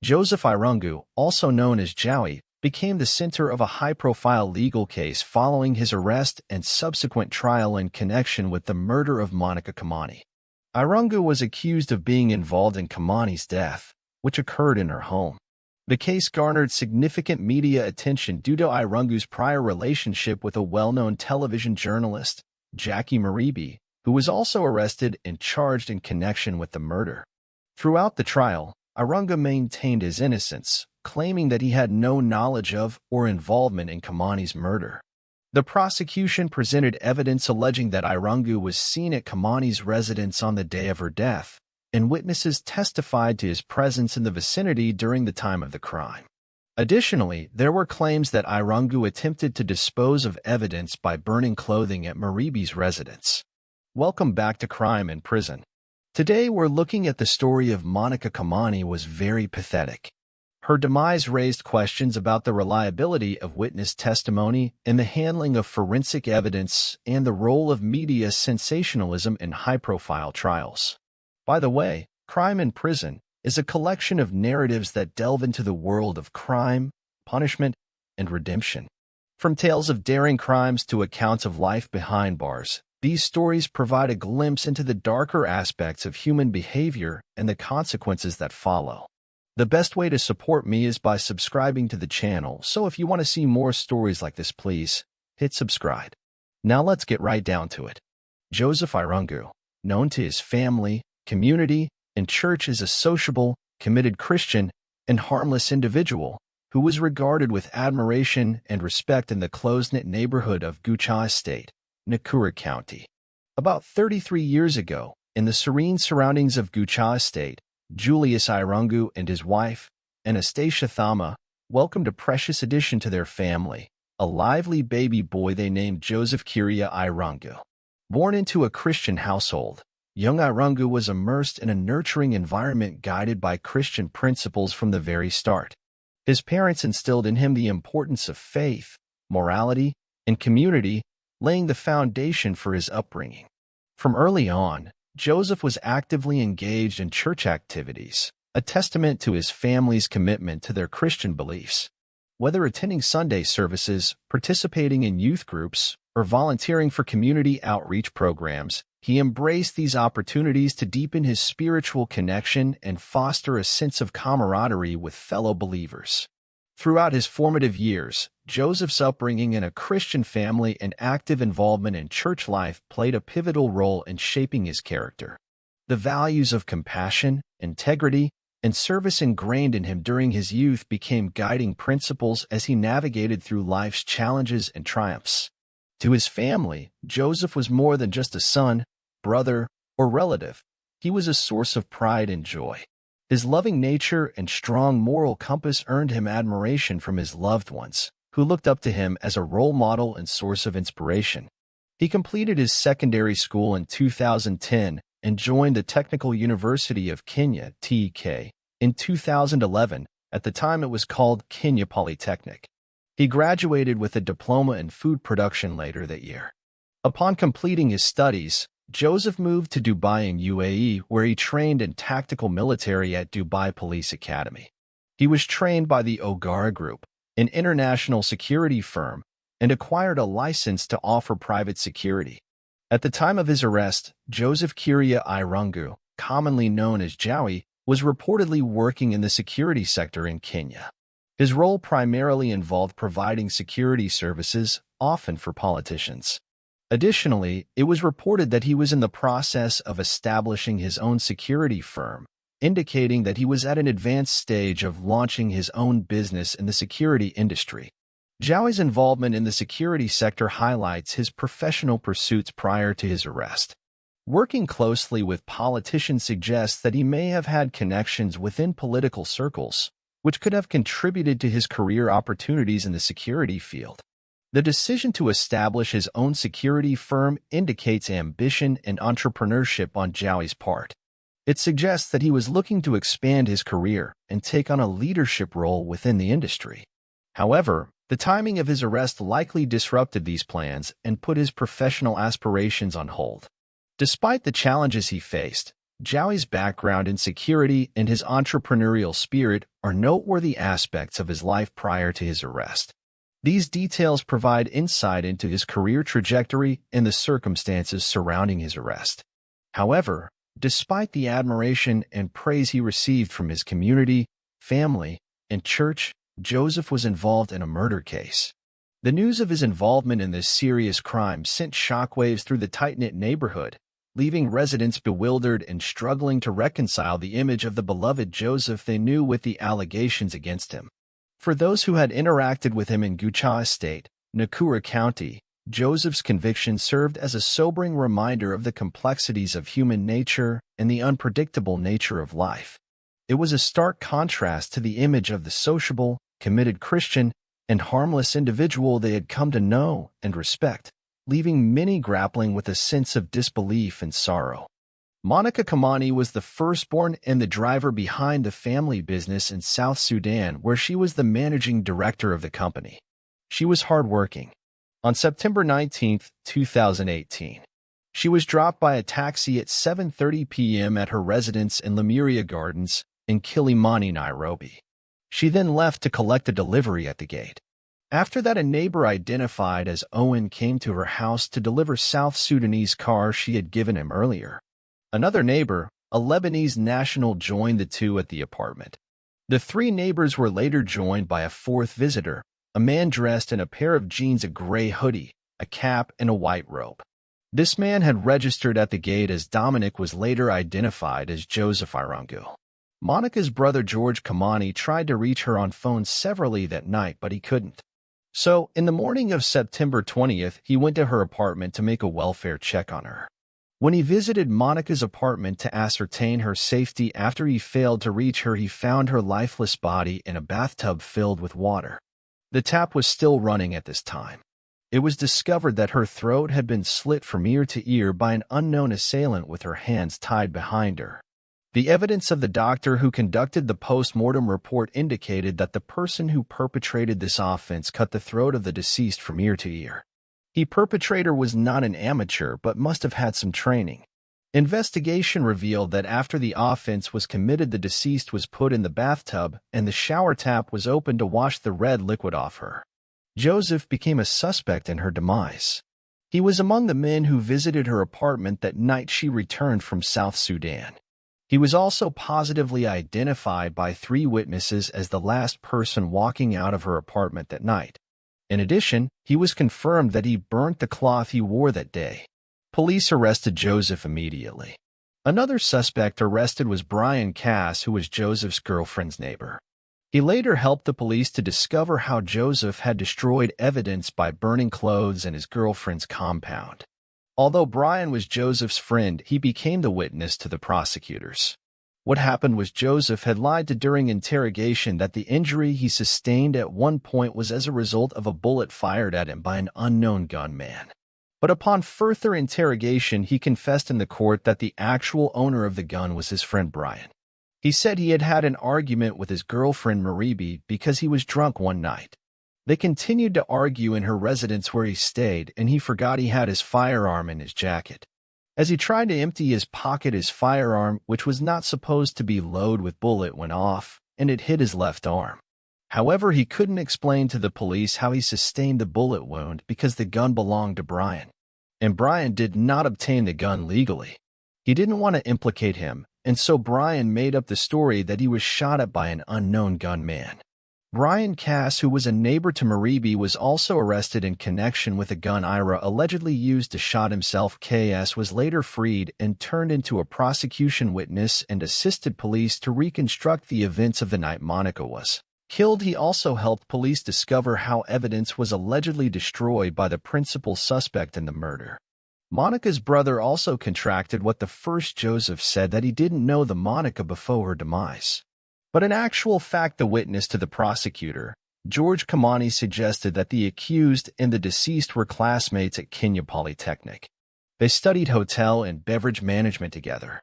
Joseph Irungu, also known as Jowie, became the center of a high-profile legal case following his arrest and subsequent trial in connection with the murder of Monica Kimani. Irungu was accused of being involved in Kimani's death, which occurred in her home. The case garnered significant media attention due to Irungu's prior relationship with a well-known television journalist, Jackie Maribe, who was also arrested and charged in connection with the murder. Throughout the trial, Irungu maintained his innocence, claiming that he had no knowledge of or involvement in Kimani's murder. The prosecution presented evidence alleging that Irungu was seen at Kimani's residence on the day of her death, and witnesses testified to his presence in the vicinity during the time of the crime. Additionally, there were claims that Irungu attempted to dispose of evidence by burning clothing at Maribe's residence. Welcome back to Crime in Prison. Today we're looking at the story of Monica Kimani was very pathetic. Her demise raised questions about the reliability of witness testimony and the handling of forensic evidence and the role of media sensationalism in high-profile trials. By the way, Crime in Prison is a collection of narratives that delve into the world of crime, punishment, and redemption. From tales of daring crimes to accounts of life behind bars, these stories provide a glimpse into the darker aspects of human behavior and the consequences that follow. The best way to support me is by subscribing to the channel, so if you want to see more stories like this, please hit subscribe. Now let's get right down to it. Joseph Irungu, known to his family, community, and church as a sociable, committed Christian, and harmless individual, who was regarded with admiration and respect in the close-knit neighborhood of Jowie State, Nakuru County. About 33 years ago, in the serene surroundings of Jowie State, Julius Irungu and his wife, Anastasia Thama, welcomed a precious addition to their family, a lively baby boy they named Joseph Kiria Irungu. Born into a Christian household, young Irungu was immersed in a nurturing environment guided by Christian principles from the very start. His parents instilled in him the importance of faith, morality, and community, laying the foundation for his upbringing. From early on, Joseph was actively engaged in church activities, a testament to his family's commitment to their Christian beliefs. Whether attending Sunday services, participating in youth groups, or volunteering for community outreach programs, he embraced these opportunities to deepen his spiritual connection and foster a sense of camaraderie with fellow believers. Throughout his formative years, Joseph's upbringing in a Christian family and active involvement in church life played a pivotal role in shaping his character. The values of compassion, integrity, and service ingrained in him during his youth became guiding principles as he navigated through life's challenges and triumphs. To his family, Joseph was more than just a son, brother, or relative. He was a source of pride and joy. His loving nature and strong moral compass earned him admiration from his loved ones, who looked up to him as a role model and source of inspiration. He completed his secondary school in 2010 and joined the Technical University of Kenya (TK) in 2011. At the time it was called Kenya Polytechnic. He graduated with a diploma in food production later that year. Upon completing his studies, Joseph moved to Dubai in UAE, where he trained in tactical military at Dubai Police Academy. He was trained by the Ogara Group, an international security firm, and acquired a license to offer private security. At the time of his arrest, Joseph Kiria Irungu, commonly known as Jowie, was reportedly working in the security sector in Kenya. His role primarily involved providing security services, often for politicians. Additionally, it was reported that he was in the process of establishing his own security firm, indicating that he was at an advanced stage of launching his own business in the security industry. Jowie's involvement in the security sector highlights his professional pursuits prior to his arrest. Working closely with politicians suggests that he may have had connections within political circles, which could have contributed to his career opportunities in the security field. The decision to establish his own security firm indicates ambition and entrepreneurship on Jowie's part. It suggests that he was looking to expand his career and take on a leadership role within the industry. However, the timing of his arrest likely disrupted these plans and put his professional aspirations on hold. Despite the challenges he faced, Jowie's background in security and his entrepreneurial spirit are noteworthy aspects of his life prior to his arrest. These details provide insight into his career trajectory and the circumstances surrounding his arrest. However, despite the admiration and praise he received from his community, family, and church, Joseph was involved in a murder case. The news of his involvement in this serious crime sent shockwaves through the tight-knit neighborhood, leaving residents bewildered and struggling to reconcile the image of the beloved Joseph they knew with the allegations against him. For those who had interacted with him in Gucha Estate, Nakuru County, Joseph's conviction served as a sobering reminder of the complexities of human nature and the unpredictable nature of life. It was a stark contrast to the image of the sociable, committed Christian, and harmless individual they had come to know and respect, leaving many grappling with a sense of disbelief and sorrow. Monica Kimani was the firstborn and the driver behind the family business in South Sudan, where she was the managing director of the company. She was hardworking. On September 19, 2018, she was dropped by a taxi at 7:30 p.m. at her residence in Lemuria Gardens in Kilimani, Nairobi. She then left to collect a delivery at the gate. After that, a neighbor identified as Owen came to her house to deliver South Sudanese car she had given him earlier. Another neighbor, a Lebanese national, joined the two at the apartment. The three neighbors were later joined by a fourth visitor, a man dressed in a pair of jeans, a gray hoodie, a cap, and a white robe. This man had registered at the gate as Dominic, was later identified as Joseph Irungu. Monica's brother George Kimani tried to reach her on phone severally that night, but he couldn't. So, in the morning of September 20th, he went to her apartment to make a welfare check on her. When he visited Monica's apartment to ascertain her safety after he failed to reach her, he found her lifeless body in a bathtub filled with water. The tap was still running at this time. It was discovered that her throat had been slit from ear to ear by an unknown assailant with her hands tied behind her. The evidence of the doctor who conducted the post-mortem report indicated that the person who perpetrated this offense cut the throat of the deceased from ear to ear. The perpetrator was not an amateur but must have had some training. Investigation revealed that after the offense was committed, the deceased was put in the bathtub and the shower tap was opened to wash the red liquid off her. Joseph became a suspect in her demise. He was among the men who visited her apartment that night she returned from South Sudan. He was also positively identified by 3 witnesses as the last person walking out of her apartment that night. In addition, he was confirmed that he burnt the cloth he wore that day. Police arrested Joseph immediately. Another suspect arrested was Brian Cass, who was Joseph's girlfriend's neighbor. He later helped the police to discover how Joseph had destroyed evidence by burning clothes in his girlfriend's compound. Although Brian was Joseph's friend, he became the witness to the prosecutors. What happened was Joseph had lied during interrogation that the injury he sustained at one point was as a result of a bullet fired at him by an unknown gunman. But upon further interrogation, he confessed in the court that the actual owner of the gun was his friend Brian. He said he had had an argument with his girlfriend Maribe because he was drunk one night. They continued to argue in her residence where he stayed, and he forgot he had his firearm in his jacket. As he tried to empty his pocket, his firearm, which was not supposed to be loaded with bullet, went off, and it hit his left arm. However, he couldn't explain to the police how he sustained the bullet wound because the gun belonged to Brian, and Brian did not obtain the gun legally. He didn't want to implicate him, and so Brian made up the story that he was shot at by an unknown gunman. Brian Cass, who was a neighbor to Maribe, was also arrested in connection with a gun Ira allegedly used to shoot himself. KS was later freed and turned into a prosecution witness and assisted police to reconstruct the events of the night Monica was killed. He also helped police discover how evidence was allegedly destroyed by the principal suspect in the murder. Monica's brother also contracted what the first Joseph said, that he didn't know the Monica before her demise. But in actual fact, the witness to the prosecutor, George Kimani, suggested that the accused and the deceased were classmates at Kenya Polytechnic. They studied hotel and beverage management together.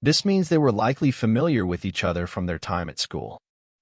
This means they were likely familiar with each other from their time at school.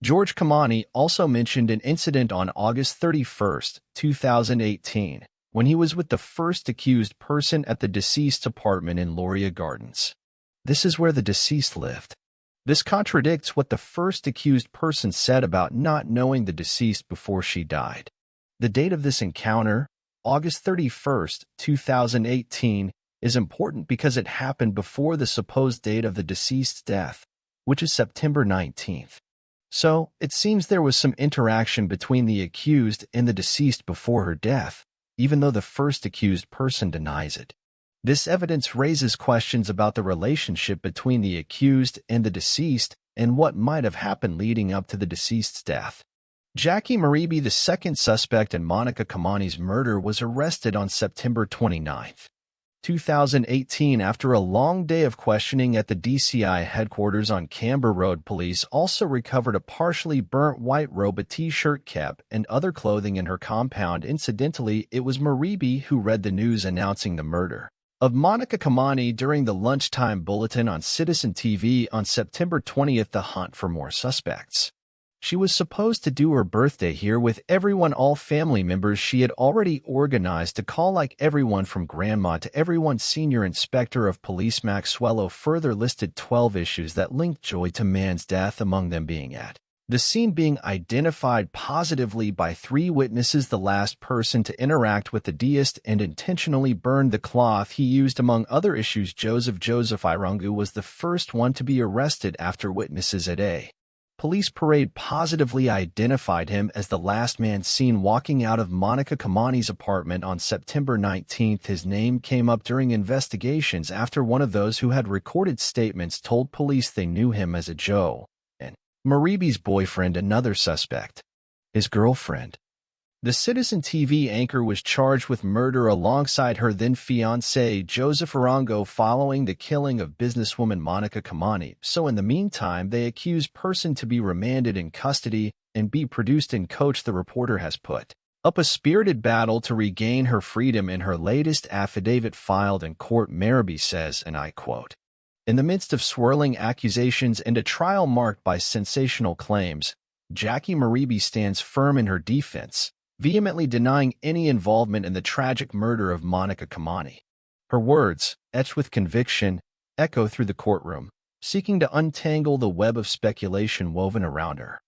George Kimani also mentioned an incident on August 31, 2018, when he was with the first accused person at the deceased's apartment in Lemuria Gardens. This is where the deceased lived. This contradicts what the first accused person said about not knowing the deceased before she died. The date of this encounter, August 31st, 2018, is important because it happened before the supposed date of the deceased's death, which is September 19th. So, it seems there was some interaction between the accused and the deceased before her death, even though the first accused person denies it. This evidence raises questions about the relationship between the accused and the deceased and what might have happened leading up to the deceased's death. Jackie Maribe, the second suspect in Monica Kimani's murder, was arrested on September 29, 2018 after a long day of questioning at the DCI headquarters on Camber Road. Police also recovered a partially burnt white robe, a t-shirt, cap, and other clothing in her compound. Incidentally, it was Maribe who read the news announcing the murder of Monica Kimani during the lunchtime bulletin on Citizen TV on September 20th. The hunt for more suspects. She was supposed to do her birthday here with everyone, all family members she had already organized to call, like everyone from grandma to everyone. Senior Inspector of Police Maxwello further listed 12 issues that linked Jowie to man's death, among them being at the scene being identified positively by 3 witnesses, the last person to interact with the deceased, and intentionally burned the cloth he used, among other issues. Joseph Irungu was the first one to be arrested after witnesses at a police parade positively identified him as the last man seen walking out of Monica Kimani's apartment on September 19th. His name came up during investigations after one of those who had recorded statements told police they knew him as a Joe and Maribe's boyfriend. Another suspect, his girlfriend. The Citizen TV anchor was charged with murder alongside her then-fiancé Joseph Irungu following the killing of businesswoman Monica Kimani. So in the meantime, the accused person to be remanded in custody and be produced in court. The reporter has put up a spirited battle to regain her freedom in her latest affidavit filed in court. Maribe says, and I quote, "In the midst of swirling accusations and a trial marked by sensational claims, Jackie Maribe stands firm in her defense, vehemently denying any involvement in the tragic murder of Monica Kimani." Her words, etched with conviction, echo through the courtroom, seeking to untangle the web of speculation woven around her.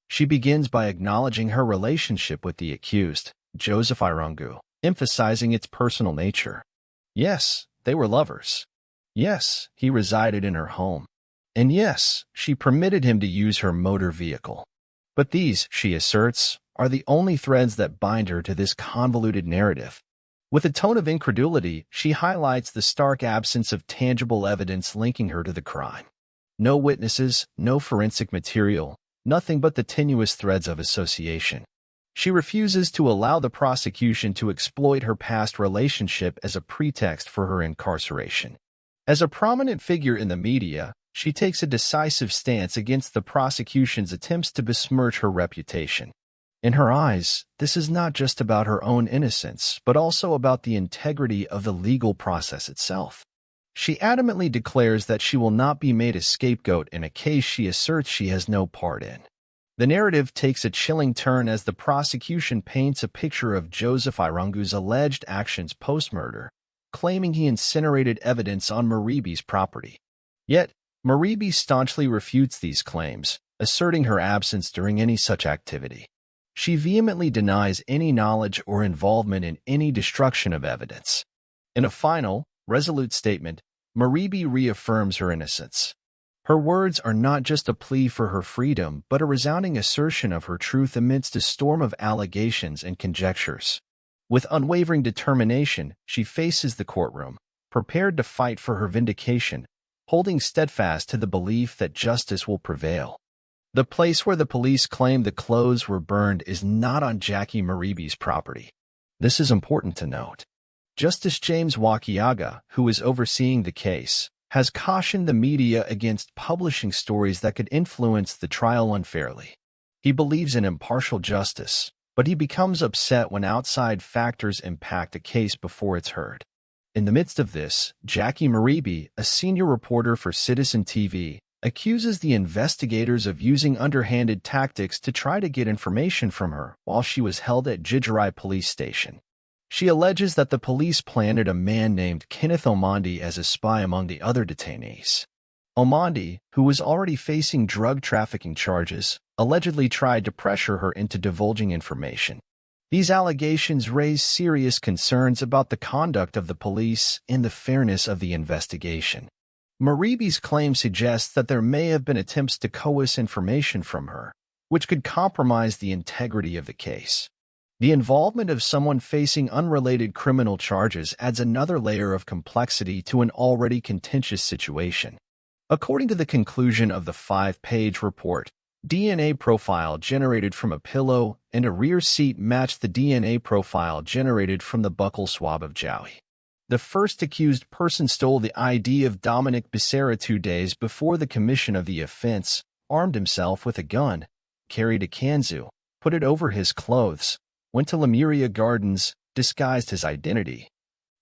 She begins by acknowledging her relationship with the accused, Joseph Irungu, emphasizing its personal nature. Yes, they were lovers. Yes, he resided in her home. And yes, she permitted him to use her motor vehicle. But these, she asserts, are the only threads that bind her to this convoluted narrative. With a tone of incredulity, she highlights the stark absence of tangible evidence linking her to the crime. No witnesses, no forensic material, nothing but the tenuous threads of association. She refuses to allow the prosecution to exploit her past relationship as a pretext for her incarceration. As a prominent figure in the media, she takes a decisive stance against the prosecution's attempts to besmirch her reputation. In her eyes, this is not just about her own innocence, but also about the integrity of the legal process itself. She adamantly declares that she will not be made a scapegoat in a case she asserts she has no part in. The narrative takes a chilling turn as the prosecution paints a picture of Joseph Irungu's alleged actions post-murder, claiming he incinerated evidence on Maribe's property. Yet, Maribe staunchly refutes these claims, asserting her absence during any such activity. She vehemently denies any knowledge or involvement in any destruction of evidence. In a final, resolute statement, Maribe reaffirms her innocence. Her words are not just a plea for her freedom, but a resounding assertion of her truth amidst a storm of allegations and conjectures. With unwavering determination, she faces the courtroom, prepared to fight for her vindication, holding steadfast to the belief that justice will prevail. The place where the police claim the clothes were burned is not on Jackie Maribe's property. This is important to note. Justice James Wakiaga, who is overseeing the case, has cautioned the media against publishing stories that could influence the trial unfairly. He believes in impartial justice, but he becomes upset when outside factors impact a case before it's heard. In the midst of this, Jackie Maribe, a senior reporter for Citizen TV, accuses the investigators of using underhanded tactics to try to get information from her while she was held at Jijirai police station. She alleges that the police planted a man named Kenneth Omondi as a spy among the other detainees. Omondi, who was already facing drug trafficking charges, allegedly tried to pressure her into divulging information. These allegations raise serious concerns about the conduct of the police and the fairness of the investigation. Maribe's claim suggests that there may have been attempts to coerce information from her, which could compromise the integrity of the case. The involvement of someone facing unrelated criminal charges adds another layer of complexity to an already contentious situation. According to the conclusion of the 5-page report, DNA profile generated from a pillow and a rear seat matched the DNA profile generated from the buccal swab of Jowie. The first accused person stole the ID of Dominic Becerra 2 days before the commission of the offense, armed himself with a gun, carried a kanzu, put it over his clothes, went to Lemuria Gardens, disguised his identity,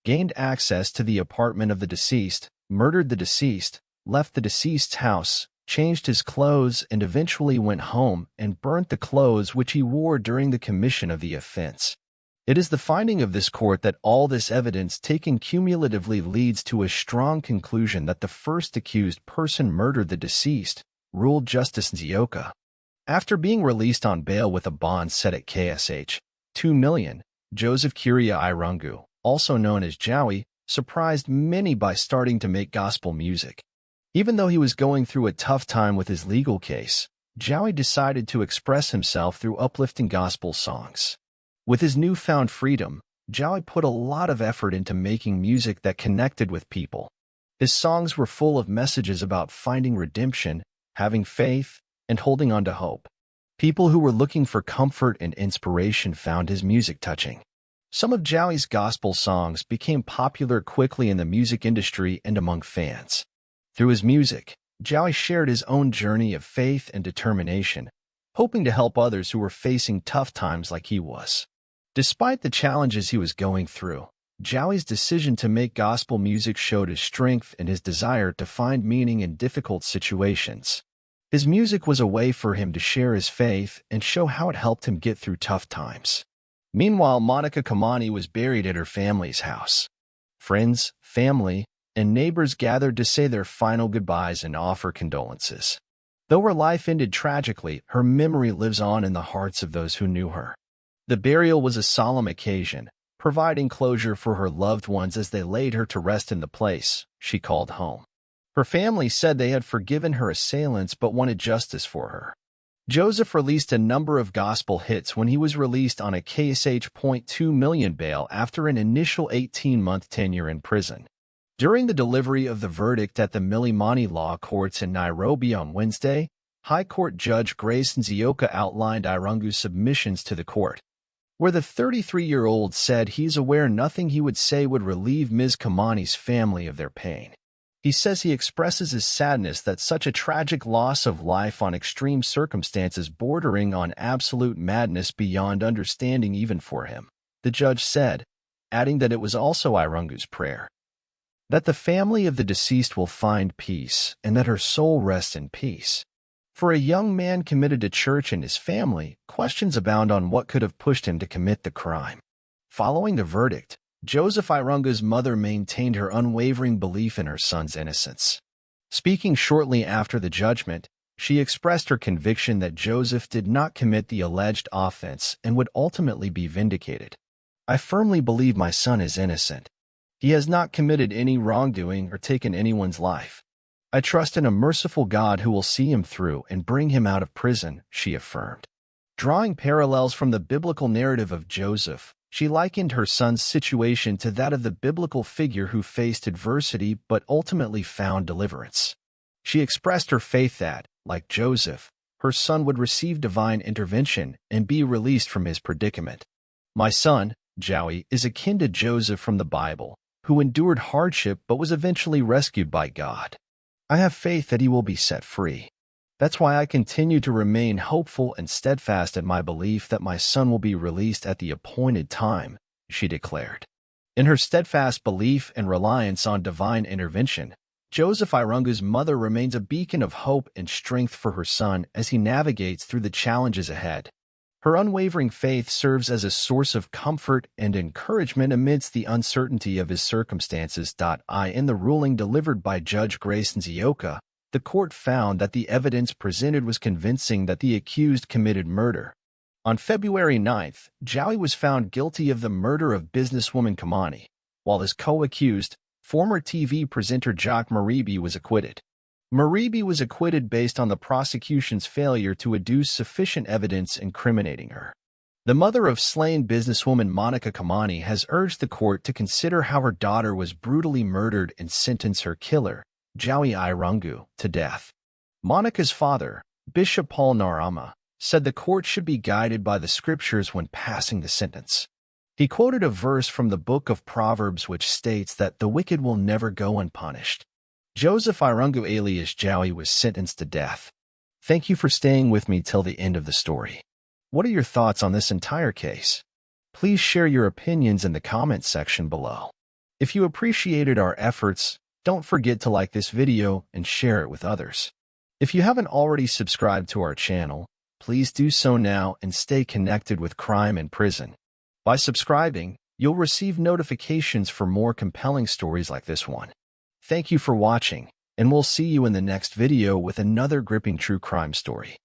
gained access to the apartment of the deceased, murdered the deceased, left the deceased's house, changed his clothes, and eventually went home and burnt the clothes which he wore during the commission of the offense. It is the finding of this court that all this evidence taken cumulatively leads to a strong conclusion that the first accused person murdered the deceased, ruled Justice Nzioka. After being released on bail with a bond set at KSH 2 million, Joseph Kuria Irungu, also known as Jowie, surprised many by starting to make gospel music. Even though he was going through a tough time with his legal case, Jowie decided to express himself through uplifting gospel songs. With his newfound freedom, Jowie put a lot of effort into making music that connected with people. His songs were full of messages about finding redemption, having faith, and holding on to hope. People who were looking for comfort and inspiration found his music touching. Some of Jowie's gospel songs became popular quickly in the music industry and among fans. Through his music, Jowie shared his own journey of faith and determination, hoping to help others who were facing tough times like he was. Despite the challenges he was going through, Jowie's decision to make gospel music showed his strength and his desire to find meaning in difficult situations. His music was a way for him to share his faith and show how it helped him get through tough times. Meanwhile, Monica Kimani was buried at her family's house. Friends, family, and neighbors gathered to say their final goodbyes and offer condolences. Though her life ended tragically, her memory lives on in the hearts of those who knew her. The burial was a solemn occasion, providing closure for her loved ones as they laid her to rest in the place she called home. Her family said they had forgiven her assailants but wanted justice for her. Joseph released a number of gospel hits when he was released on a KSH .2 million bail after an initial 18-month tenure in prison. During the delivery of the verdict at the Milimani Law Courts in Nairobi on Wednesday, High Court Judge Grace Nzioka outlined Irungu's submissions to the court, where the 33-year-old said he's aware nothing he would say would relieve Ms. Kimani's family of their pain. He says he expresses his sadness that such a tragic loss of life on extreme circumstances bordering on absolute madness beyond understanding even for him, the judge said, adding that it was also Irungu's prayer that the family of the deceased will find peace and that her soul rests in peace. For a young man committed to church and his family, questions abound on what could have pushed him to commit the crime. Following the verdict, Joseph Irungu's mother maintained her unwavering belief in her son's innocence. Speaking shortly after the judgment, she expressed her conviction that Joseph did not commit the alleged offense and would ultimately be vindicated. "I firmly believe my son is innocent. He has not committed any wrongdoing or taken anyone's life. I trust in a merciful God who will see him through and bring him out of prison," she affirmed. Drawing parallels from the biblical narrative of Joseph, she likened her son's situation to that of the biblical figure who faced adversity but ultimately found deliverance. She expressed her faith that, like Joseph, her son would receive divine intervention and be released from his predicament. "My son, Jowie, is akin to Joseph from the Bible, who endured hardship but was eventually rescued by God. I have faith that he will be set free. That's why I continue to remain hopeful and steadfast in my belief that my son will be released at the appointed time," she declared. In her steadfast belief and reliance on divine intervention, Joseph Irungu's mother remains a beacon of hope and strength for her son as he navigates through the challenges ahead. Her unwavering faith serves as a source of comfort and encouragement amidst the uncertainty of his circumstances. In the ruling delivered by Judge Grace Nzioka, the court found that the evidence presented was convincing that the accused committed murder. On February 9th, Jowie was found guilty of the murder of businesswoman Kimani, while his co-accused, former TV presenter Jock Maribe, was acquitted. Maribe was acquitted based on the prosecution's failure to adduce sufficient evidence incriminating her. The mother of slain businesswoman Monica Kimani has urged the court to consider how her daughter was brutally murdered and sentence her killer, Jowie Irungu, to death. Monica's father, Bishop Paul Narama, said the court should be guided by the scriptures when passing the sentence. He quoted a verse from the book of Proverbs which states that the wicked will never go unpunished. Joseph Irungu alias Jowie was sentenced to death. Thank you for staying with me till the end of the story. What are your thoughts on this entire case? Please share your opinions in the comments section below. If you appreciated our efforts, don't forget to like this video and share it with others. If you haven't already subscribed to our channel, please do so now and stay connected with crime and prison. By subscribing, you'll receive notifications for more compelling stories like this one. Thank you for watching, and we'll see you in the next video with another gripping true crime story.